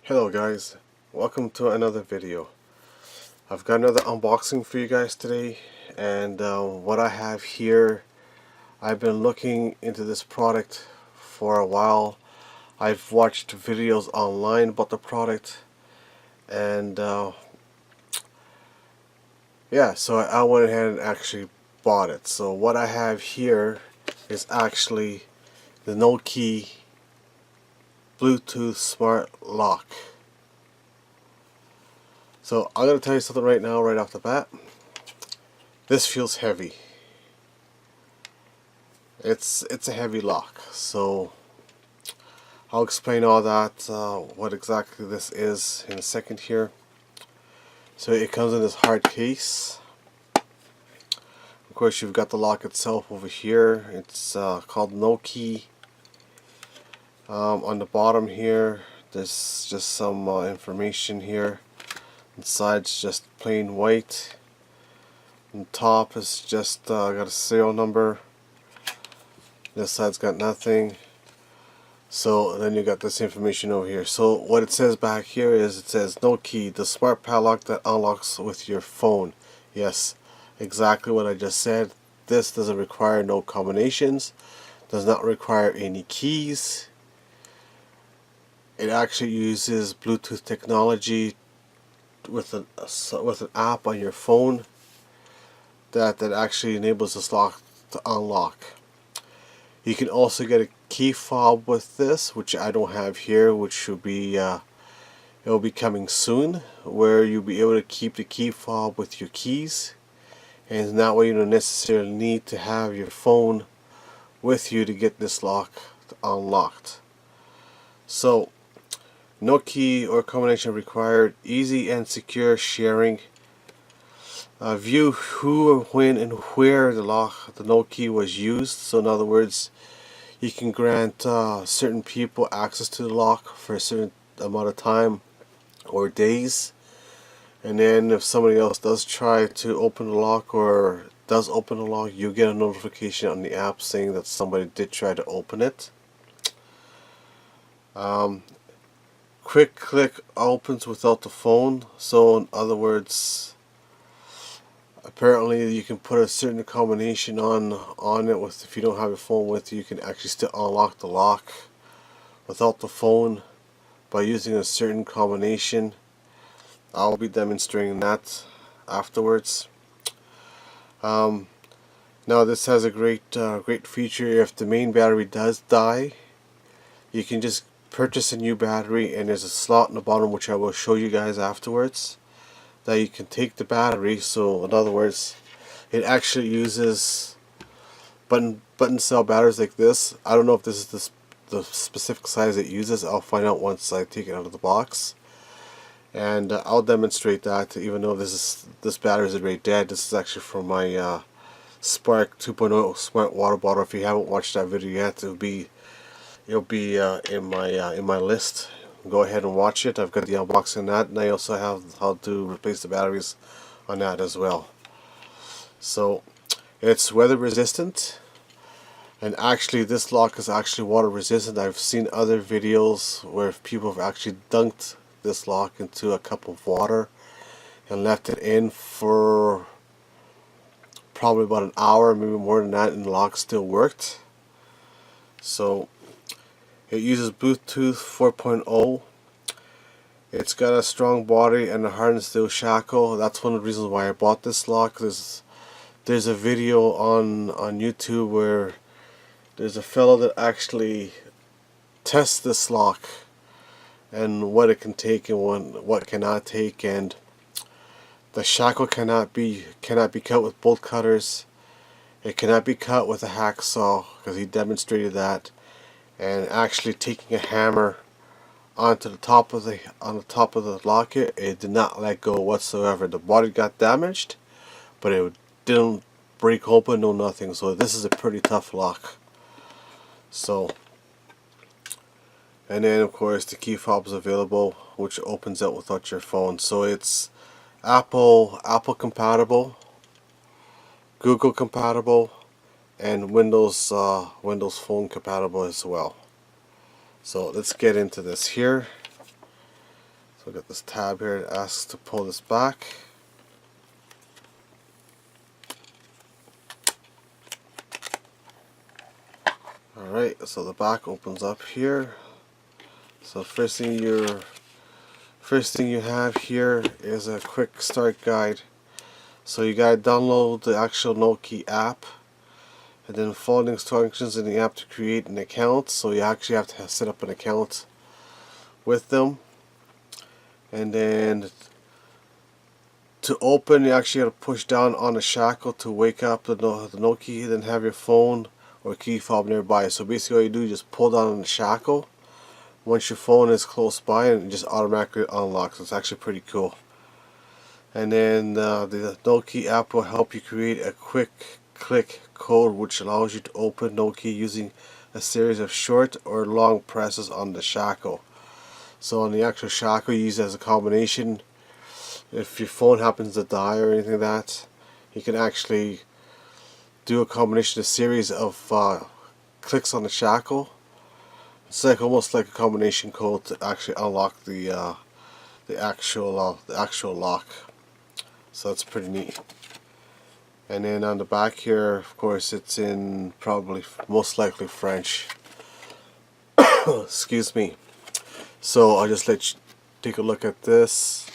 Hello guys, welcome to another video. I've got another unboxing for you guys today, and what I have here, I've been looking into this product for a while. I've watched videos online about the product, and yeah, so I went ahead and actually bought it. So what I have here is actually the Noke Bluetooth Smart Lock. So I'm going to tell you something right now, right off the bat. This feels heavy. It's a heavy lock, so I'll explain all that, what exactly this is in a second here. So it comes in this hard case. Of course, you've got the lock itself over here. It's called Noke. On the bottom here, there's just some information here. Inside's just plain white. On top is just got a serial number. This side's got nothing. So then you got this information over here. So what it says back here is, it says Noke, the smart padlock that unlocks with your phone. Yes, exactly what I just said. This doesn't require no combinations, does not require any keys. It actually uses Bluetooth technology with an app on your phone that actually enables this lock to unlock. You can also get a key fob with this, which I don't have here, which will be it'll be coming soon, where you'll be able to keep the key fob with your keys, and that way you don't necessarily need to have your phone with you to get this lock unlocked. So no key or combination required. Easy and secure sharing. View who, when, and where the Noke was used. So in other words, you can grant certain people access to the lock for a certain amount of time or days, and then if somebody else does try to open the lock or does open the lock, you get a notification on the app saying that somebody did try to open it. Quick click opens without the phone. So in other words, apparently you can put a certain combination on it with, if you don't have your phone with you, you can actually still unlock the lock without the phone by using a certain combination. I'll be demonstrating that afterwards. Now this has a great feature. If the main battery does die, you can just purchase a new battery, and there's a slot in the bottom, which I will show you guys afterwards, that you can take the battery. So in other words, it actually uses button cell batteries like this. I don't know if this is the specific size it uses. I'll find out once I take it out of the box, and I'll demonstrate that. Even though this battery is already dead, this is actually from my Spark 2.0 smart water bottle. If you haven't watched that video yet, it'll be in my list. Go ahead and watch it. I've got the unboxing on that, and I also have how to replace the batteries on that as well. So it's weather resistant, and actually this lock is actually water resistant. I've seen other videos where people have actually dunked this lock into a cup of water and left it in for probably about an hour, maybe more than that, and the lock still worked. So it uses Bluetooth 4.0. It's got a strong body and a hardened steel shackle. That's one of the reasons why I bought this lock. There's a video on YouTube where there's a fellow that actually tests this lock and what it can take and what cannot take, and the shackle cannot be cut with bolt cutters. It cannot be cut with a hacksaw, because he demonstrated that. And actually taking a hammer onto the top of the locket, it did not let go whatsoever. The body got damaged, but it didn't break open, no nothing. So this is a pretty tough lock. So, and then of course the key fob is available, which opens up without your phone. So it's Apple compatible, Google compatible, and Windows Phone compatible as well. So let's get into this here. So I got this tab here that asks to pull this back. Alright, so the back opens up here. So first thing you have here is a quick start guide. So you gotta download the actual Noke app, and then follow the instructions in the app to create an account. So you actually have to set up an account with them, and then to open you actually got to push down on the shackle to wake up the Noke, then have your phone or key fob nearby. So basically what you do is just pull down on the shackle once your phone is close by, and it just automatically unlocks. It's actually pretty cool. And then the Noke app will help you create a quick click code which allows you to open Noke using a series of short or long presses on the shackle. So on the actual shackle, you use it as a combination. If your phone happens to die or anything like that, you can actually do a combination, a series of clicks on the shackle. It's like almost like a combination code to actually unlock the actual lock. So that's pretty neat. And then on the back here, of course, it's in probably most likely French. Excuse me. So I'll just let you take a look at this.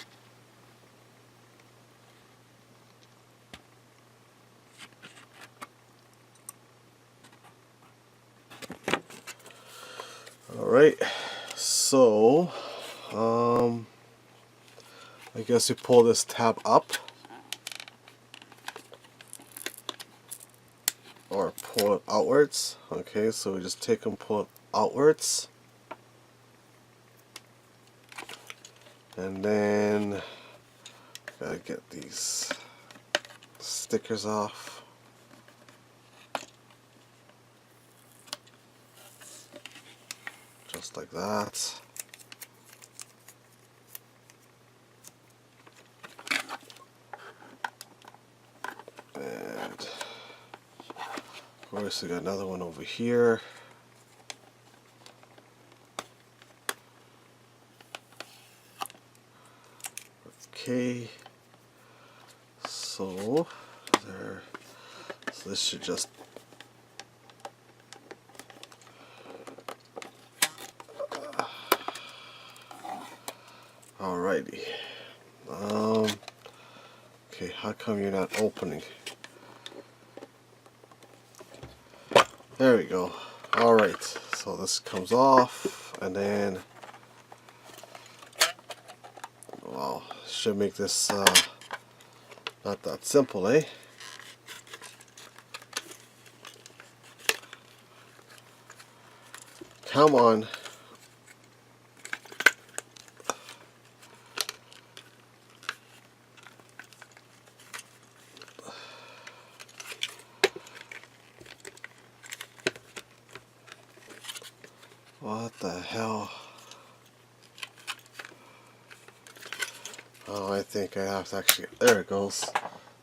Alright, so I guess you pull this tab up or pull it outwards. Okay, so we just take and pull it outwards, and then gotta get these stickers off. Just like that. And of course we got another one over here. Okay, so this should just alrighty. Okay, how come you're not opening? There we go. Alright, so this comes off, and then wow, should make this not that simple, eh? Come on. What the hell? Oh, I think I have to actually... There it goes.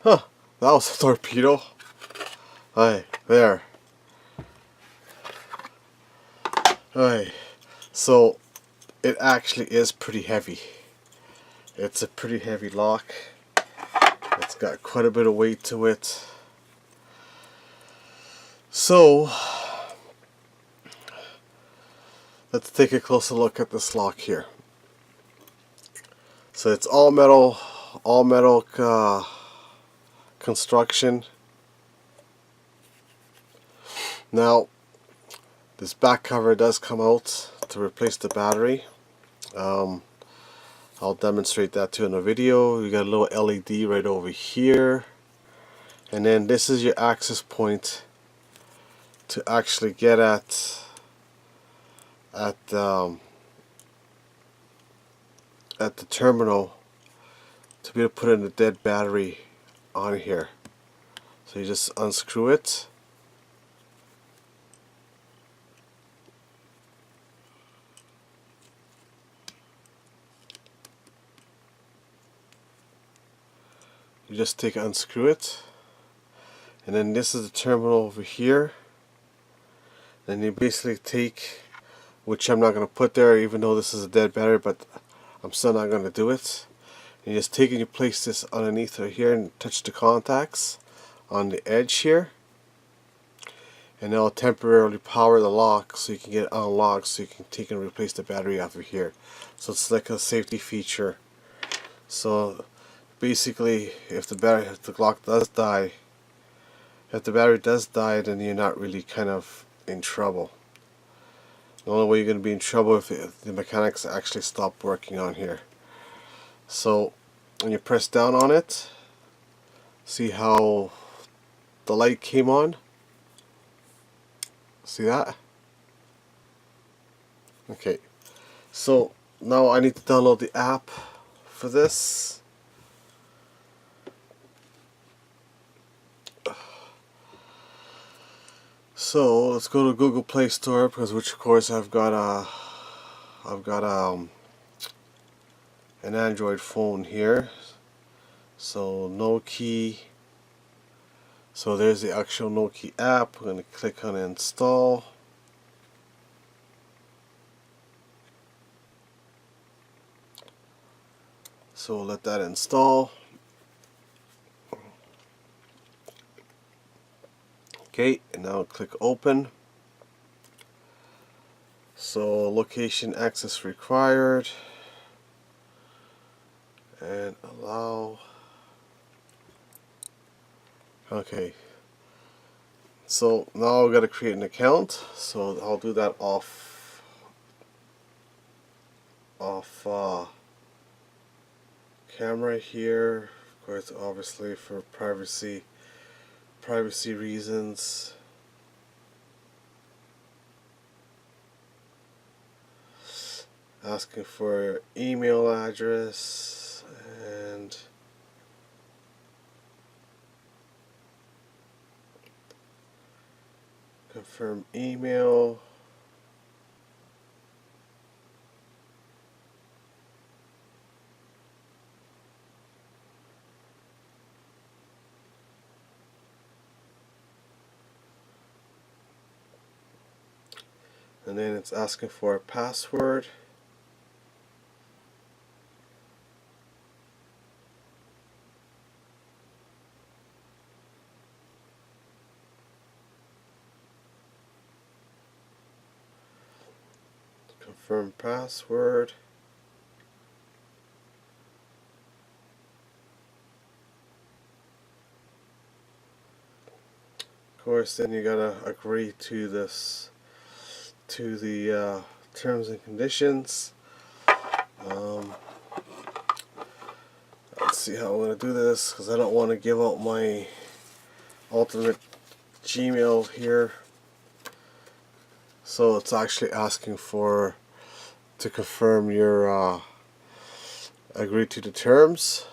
Huh, that was a torpedo. Hey, there. Hey, so it actually is pretty heavy. It's a pretty heavy lock. It's got quite a bit of weight to it. So let's take a closer look at this lock here. So it's all metal construction. Now this back cover does come out to replace the battery. I'll demonstrate that too in a video. You got a little LED right over here, and then this is your access point to actually get at the terminal to be able to put in the dead battery on here. So you just unscrew it. You just take and unscrew it, and then this is the terminal over here. Then you basically take, which I'm not going to put there even though this is a dead battery, but I'm still not going to do it. You just take and you place this underneath right here and touch the contacts on the edge here, and it'll temporarily power the lock so you can get it unlocked, so you can take and replace the battery off of here. So it's like a safety feature. So basically, if the lock does die, if the battery does die, then you're not really kind of in trouble. The only way you're going to be in trouble if the mechanics actually stop working on here. So when you press down on it, see how the light came on? See that? Okay, so now I need to download the app for this. So let's go to Google Play Store, because which of course I've got an Android phone here. So noke. So there's the actual noke app. We're going to click on install. So we'll let that install. Okay, and now click open. So location access required, and allow. Okay, so now I've got to create an account, so I'll do that off camera here, of course, obviously for privacy reasons. Asking for email address and confirm email. And then it's asking for a password. Confirm password. Of course, then you gotta agree to this, to the terms and conditions. Let's see how I'm gonna do this, because I don't want to give out my ultimate Gmail here. So it's actually asking for to confirm your agree to the terms.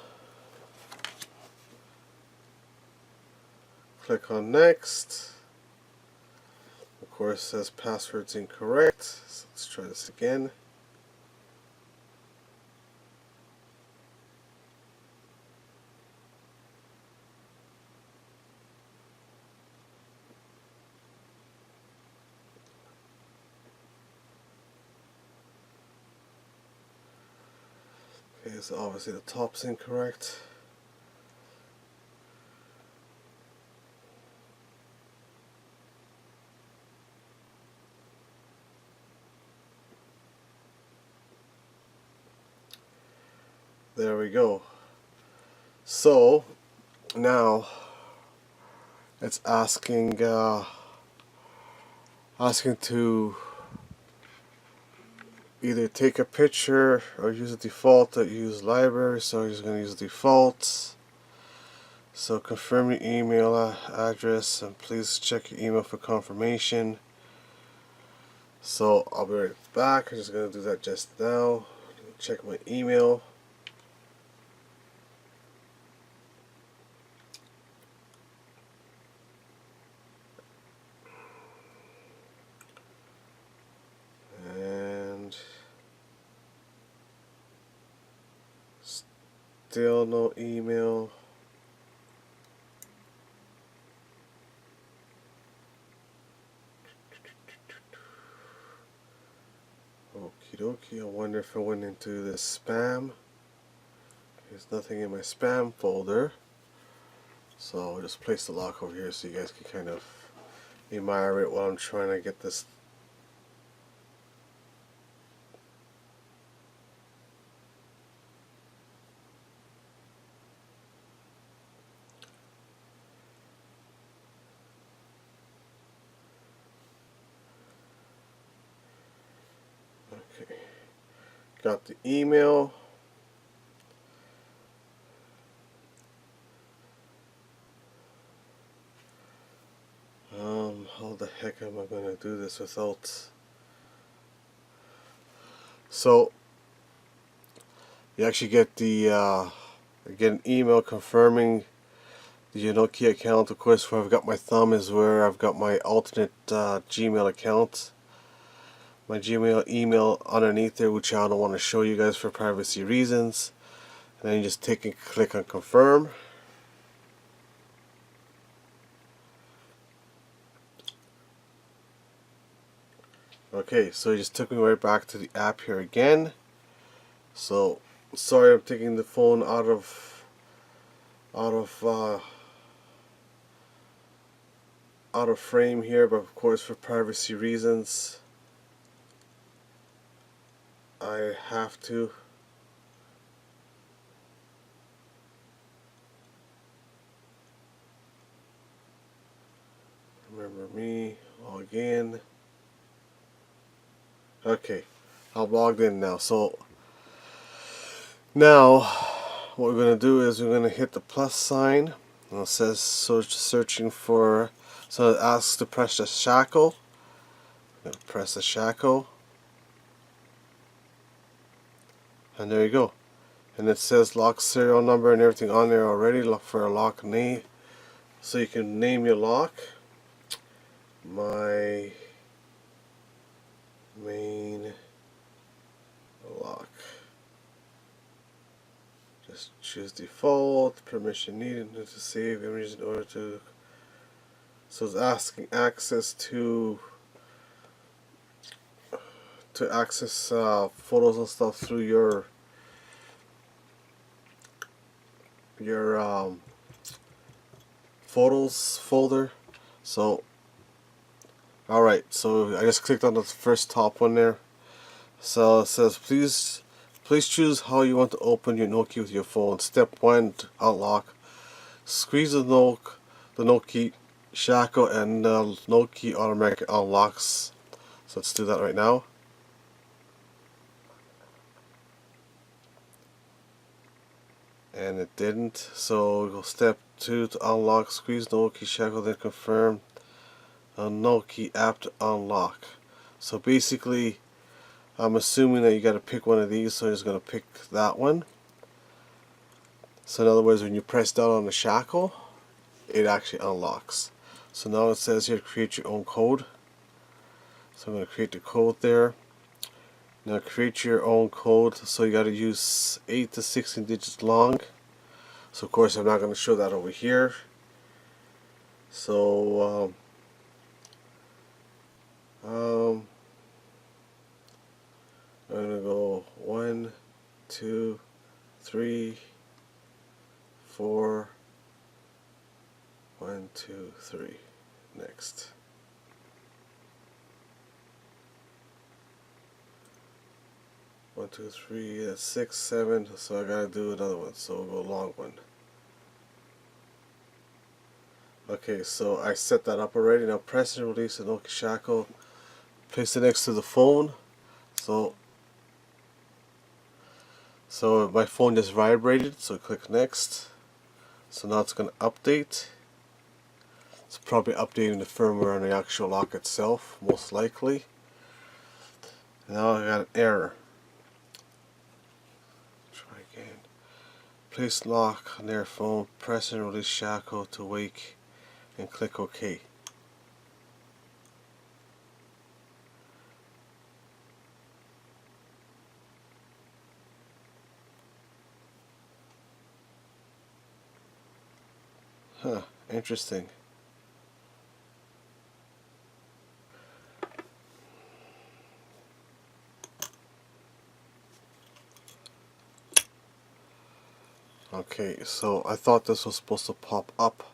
Click on next. Of course, it says password's incorrect. So let's try this again. Okay, so obviously the top's incorrect. There we go. So now it's asking to either take a picture or use a default that you use library. So he's going to use defaults. So confirm your email address and please check your email for confirmation. So I'll be right back. I'm just going to do that just now. Check my email. And still no email. Okie dokie. Okay, I wonder if I went into the spam. There's nothing in my spam folder. So I'll just place the lock over here so you guys can kind of admire it while I'm trying to get this. Okay, got the email. How the heck am I going to do this without... So you actually get the get an email confirming the Nokia account. Of course, where I've got my thumb is where I've got my alternate Gmail account, my Gmail email underneath there, which I don't want to show you guys for privacy reasons. And then you just take and click on confirm. Okay, so it just took me right back to the app here again. So sorry, I'm taking the phone out of frame here, but of course for privacy reasons I have to. Remember me, log in. Okay, I'm logged in now. So now what we're going to do is we're going to hit the plus sign. And it says searching for, so it asks to press the shackle. I'm going to press the shackle. And there you go. And it says lock serial number and everything on there already. Look for a lock name. So you can name your lock. My main lock. Just choose default, permission needed to save images in order to. So it's asking access to access photos and stuff through your photos folder. So alright, so I just clicked on the first top one there. So it says please choose how you want to open your Nokia with your phone. Step 1, to unlock. Squeeze the Nokia shackle and the Nokia automatic unlocks. So let's do that right now. And it didn't. So we'll go step 2 to unlock. Squeeze Nokia shackle, then confirm a Nokia app to unlock. So basically, I'm assuming that you got to pick one of these. So I'm just going to pick that one. So in other words, when you press down on the shackle, it actually unlocks. So now it says here create your own code. So I'm going to create the code there. Now create your own code. So you got to use 8 to 16 digits long. So of course I'm not going to show that over here. So I'm going to go 1, 2, 3, 4. 1, 2, 3. Next. One, two, three, that's 6, 7, so I gotta do another one, so we'll go long one. Okay, so I set that up already. Now press and release the Nokia shackle. Place it next to the phone. So my phone just vibrated, so click next. So now it's gonna update. It's probably updating the firmware on the actual lock itself, most likely. Now I got an error. Place lock on their phone, press and release shackle to wake, and click OK. Huh, interesting. Okay, so I thought this was supposed to pop up.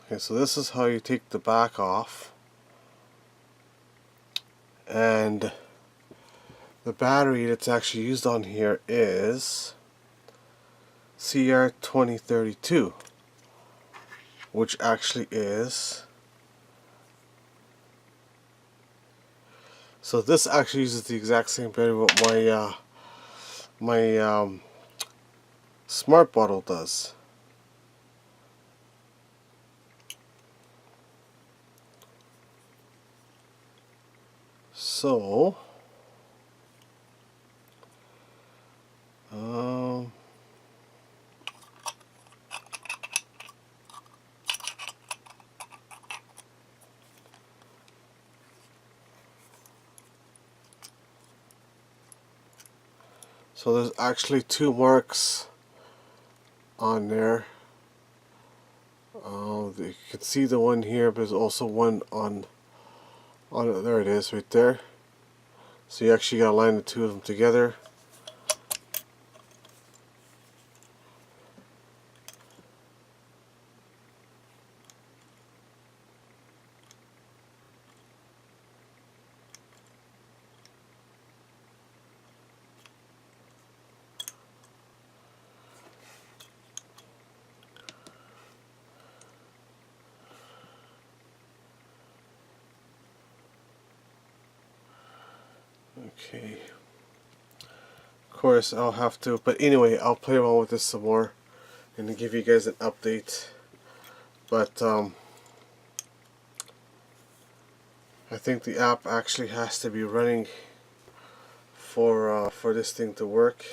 Okay, so this is how you take the back off. And the battery that's actually used on here is CR2032, which actually is, so this actually uses the exact same battery what my smart bottle does. So so there's actually two marks on there. You can see the one here, but there's also one on it. There it is, right there. So you actually gotta line the two of them together. Okay. Of course, I'll have to, but anyway, I'll play around with this some more and give you guys an update. But I think the app actually has to be running for this thing to work.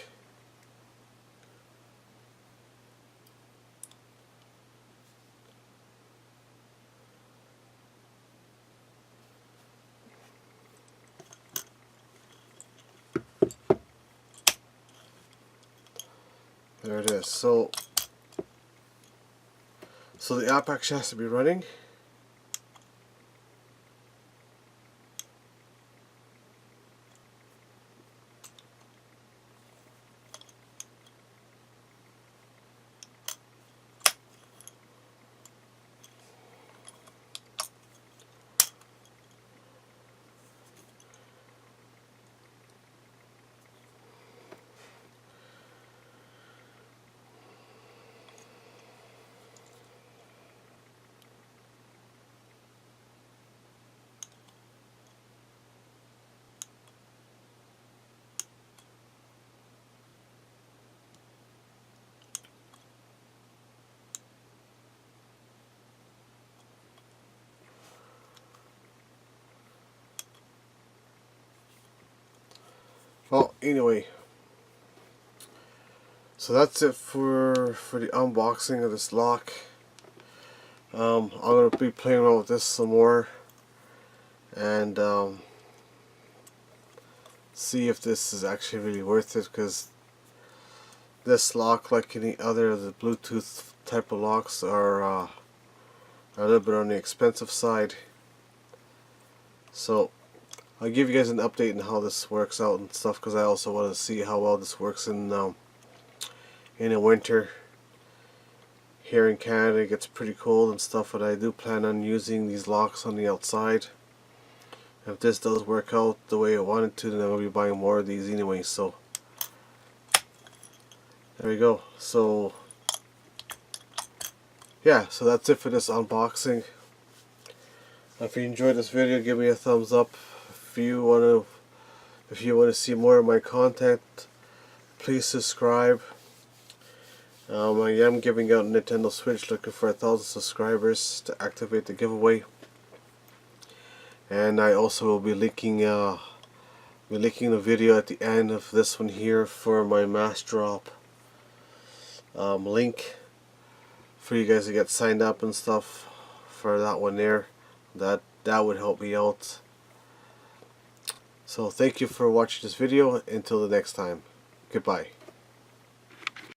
There it is. So the app actually has to be running. Well, anyway, so that's it for the unboxing of this lock. I'm gonna be playing around with this some more and see if this is actually really worth it, because this lock, like any other of the Bluetooth type of locks, are a little bit on the expensive side. So I'll give you guys an update on how this works out and stuff, because I also want to see how well this works in the winter. Here in Canada it gets pretty cold and stuff, but I do plan on using these locks on the outside. If this does work out the way I want it to, then I'll be buying more of these anyway. So there we go. So yeah, so that's it for this unboxing. If you enjoyed this video, give me a thumbs up. If you want to see more of my content, please subscribe. I am giving out a Nintendo Switch, looking for 1,000 subscribers to activate the giveaway. And I also will be linking the video at the end of this one here for my massdrop link for you guys to get signed up and stuff for that one there. That would help me out. So thank you for watching this video. Until the next time, goodbye.